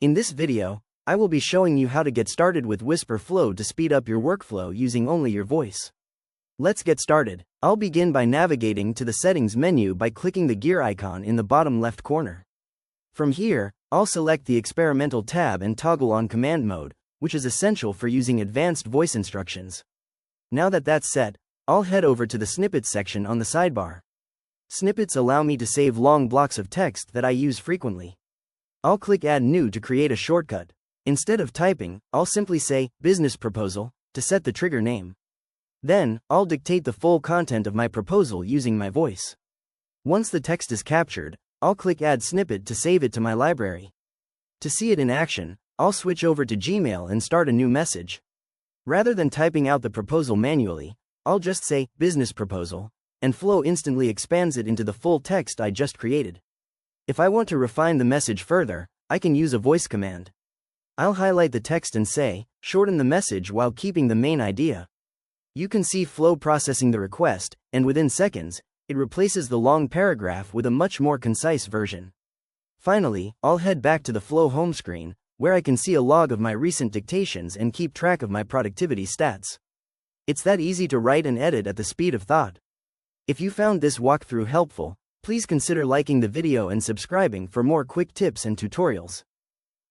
In this video, I will be showing you how to get started with Wispr Flow to speed up your workflow using only your voice. Let's get started. I'll begin by navigating to the Settings menu by clicking the gear icon in the bottom left corner. From here, I'll select the Experimental tab and toggle on Command Mode, which is essential for using advanced voice instructions. Now that that's set, I'll head over to the Snippets section on the sidebar. Snippets allow me to save long blocks of text that I use frequently. I'll click Add New to create a shortcut. Instead of typing, I'll simply say, Business Proposal, to set the trigger name. Then, I'll dictate the full content of my proposal using my voice. Once the text is captured, I'll click Add Snippet to save it to my library. To see it in action, I'll switch over to Gmail and start a new message. Rather than typing out the proposal manually, I'll just say, Business Proposal, and Flow instantly expands it into the full text I just created. If I want to refine the message further, I can use a voice command. I'll highlight the text and say, shorten the message while keeping the main idea. You can see Flow processing the request, and within seconds, it replaces the long paragraph with a much more concise version. Finally, I'll head back to the Flow home screen, where I can see a log of my recent dictations and keep track of my productivity stats. It's that easy to write and edit at the speed of thought. If you found this walkthrough helpful, please consider liking the video and subscribing for more quick tips and tutorials.